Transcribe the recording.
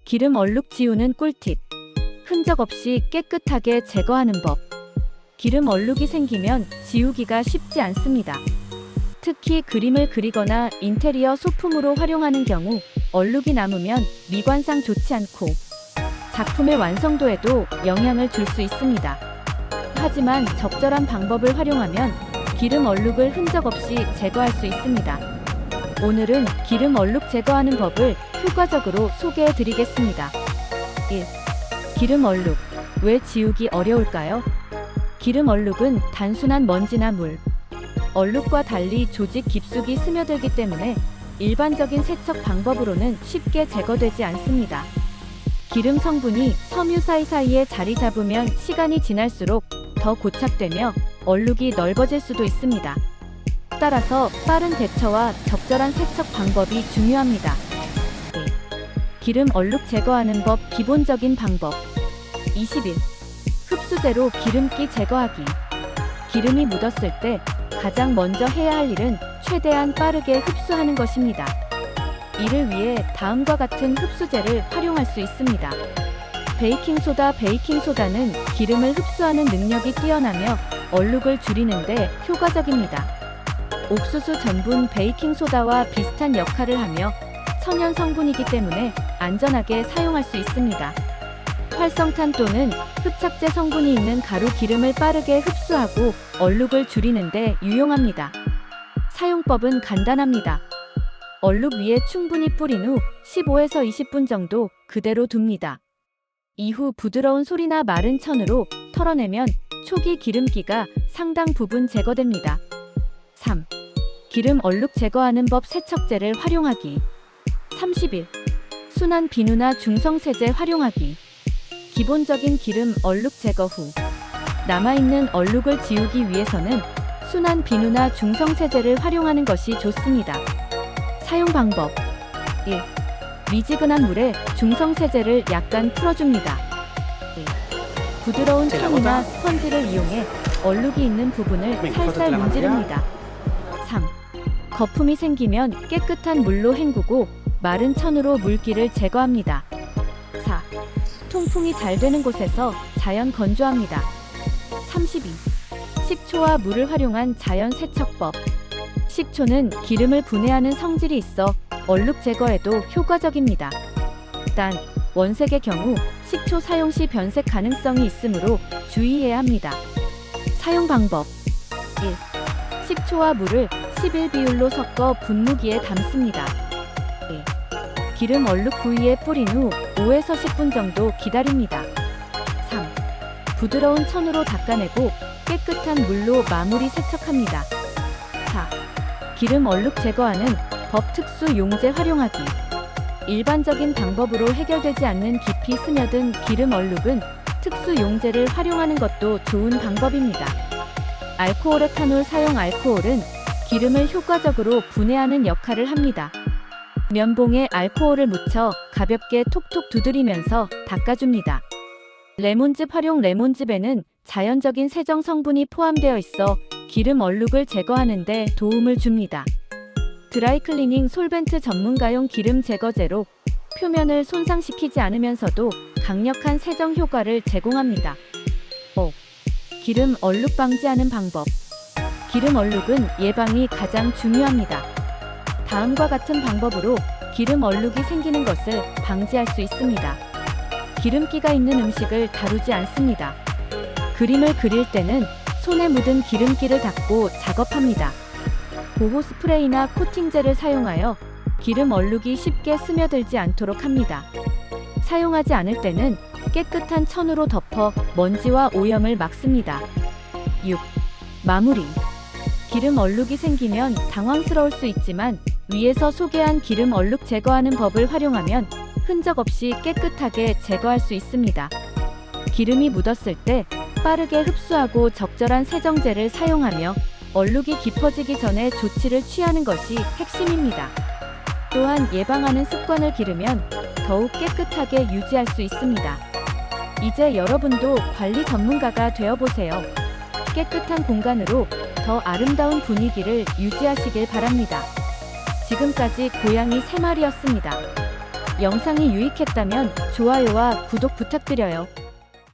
기름 얼룩 지우는 꿀팁. 흔적 없이 깨끗하게 제거하는 법. 기름 얼룩이 생기면 지우기가 쉽지 않습니다. 특히 그림을 그리거나 인테리어 소품으로 활용하는 경우 얼룩이 남으면 미관상 좋지 않고 작품의 완성도에도 영향을 줄 수 있습니다. 하지만 적절한 방법을 활용하면 기름 얼룩을 흔적 없이 제거할 수 있습니다. 오늘은 기름 얼룩 제거하는 법을 효과적으로 소개해 드리겠습니다. 1. 기름 얼룩. 왜 지우기 어려울까요? 기름 얼룩은 단순한 먼지나 물, 얼룩과 달리 조직 깊숙이 스며들기 때문에 일반적인 세척 방법으로는 쉽게 제거되지 않습니다. 기름 성분이 섬유 사이사이에 자리 잡으면 시간이 지날수록 더 고착되며 얼룩이 넓어질 수도 있습니다. 따라서 빠른 대처와 적절한 세척 방법이 중요합니다. 기름 얼룩 제거하는 법 기본적인 방법. 21. 흡수제로 기름기 제거하기. 기름이 묻었을 때 가장 먼저 해야 할 일은 최대한 빠르게 흡수하는 것입니다. 이를 위해 다음과 같은 흡수제를 활용할 수 있습니다. 베이킹소다. 베이킹소다는 기름을 흡수하는 능력이 뛰어나며 얼룩을 줄이는데 효과적입니다. 옥수수 전분 베이킹소다와 비슷한 역할을 하며 천연 성분이기 때문에 안전하게 사용할 수 있습니다. 활성탄 또는 흡착제 성분이 있는 가루 기름을 빠르게 흡수하고 얼룩을 줄이는데 유용합니다. 사용법은 간단합니다. 얼룩 위에 충분히 뿌린 후 15에서 20분 정도 그대로 둡니다. 이후 부드러운 솔이나 마른 천으로 털어내면 초기 기름기가 상당 부분 제거됩니다. 3. 기름 얼룩 제거하는 법 세척제를 활용하기. 31. 순한 비누나 중성세제 활용하기. 기본적인 기름 얼룩 제거 후 남아있는 얼룩을 지우기 위해서는 순한 비누나 중성세제를 활용하는 것이 좋습니다. 사용 방법. 1. 미지근한 물에 중성세제를 약간 풀어줍니다. 2. 부드러운 천이나 스펀지를 이용해 얼룩이 있는 부분을 살살 문지릅니다. 3. 거품이 생기면 깨끗한 물로 헹구고 마른 천으로 물기를 제거합니다. 4. 통풍이 잘 되는 곳에서 자연 건조합니다. 32. 식초와 물을 활용한 자연 세척법. 식초는 기름을 분해하는 성질이 있어 얼룩 제거에도 효과적입니다. 단, 원색의 경우 식초 사용 시 변색 가능성이 있으므로 주의해야 합니다. 사용 방법. 1. 식초와 물을 11비율로 섞어 분무기에 담습니다. 2. 기름 얼룩 부위에 뿌린 후 5에서 10분 정도 기다립니다. 3. 부드러운 천으로 닦아내고 깨끗한 물로 마무리 세척합니다. 4. 기름 얼룩 제거하는 법 특수 용제 활용하기. 일반적인 방법으로 해결되지 않는 깊이 스며든 기름 얼룩은 특수 용제를 활용하는 것도 좋은 방법입니다. 알코올에탄올 사용. 알코올은 기름을 효과적으로 분해하는 역할을 합니다. 면봉에 알코올을 묻혀 가볍게 톡톡 두드리면서 닦아줍니다. 레몬즙 활용. 레몬즙에는 자연적인 세정 성분이 포함되어 있어 기름 얼룩을 제거하는 데 도움을 줍니다. 드라이클리닝 솔벤트 전문가용 기름 제거제로 표면을 손상시키지 않으면서도 강력한 세정 효과를 제공합니다. 5. 기름 얼룩 방지하는 방법. 기름 얼룩은 예방이 가장 중요합니다. 다음과 같은 방법으로 기름 얼룩이 생기는 것을 방지할 수 있습니다. 기름기가 있는 음식을 다루지 않습니다. 그림을 그릴 때는 손에 묻은 기름기를 닦고 작업합니다. 보호 스프레이나 코팅제를 사용하여 기름 얼룩이 쉽게 스며들지 않도록 합니다. 사용하지 않을 때는 깨끗한 천으로 덮어 먼지와 오염을 막습니다. 6. 마무리. 기름 얼룩이 생기면 당황스러울 수 있지만 위에서 소개한 기름 얼룩 제거하는 법을 활용하면 흔적 없이 깨끗하게 제거할 수 있습니다. 기름이 묻었을 때 빠르게 흡수하고 적절한 세정제를 사용하며 얼룩이 깊어지기 전에 조치를 취하는 것이 핵심입니다. 또한 예방하는 습관을 기르면 더욱 깨끗하게 유지할 수 있습니다. 이제 여러분도 관리 전문가가 되어보세요. 깨끗한 공간으로 더 아름다운 분위기를 유지하시길 바랍니다. 지금까지 고양이 3마리였습니다. 영상이 유익했다면 좋아요와 구독 부탁드려요.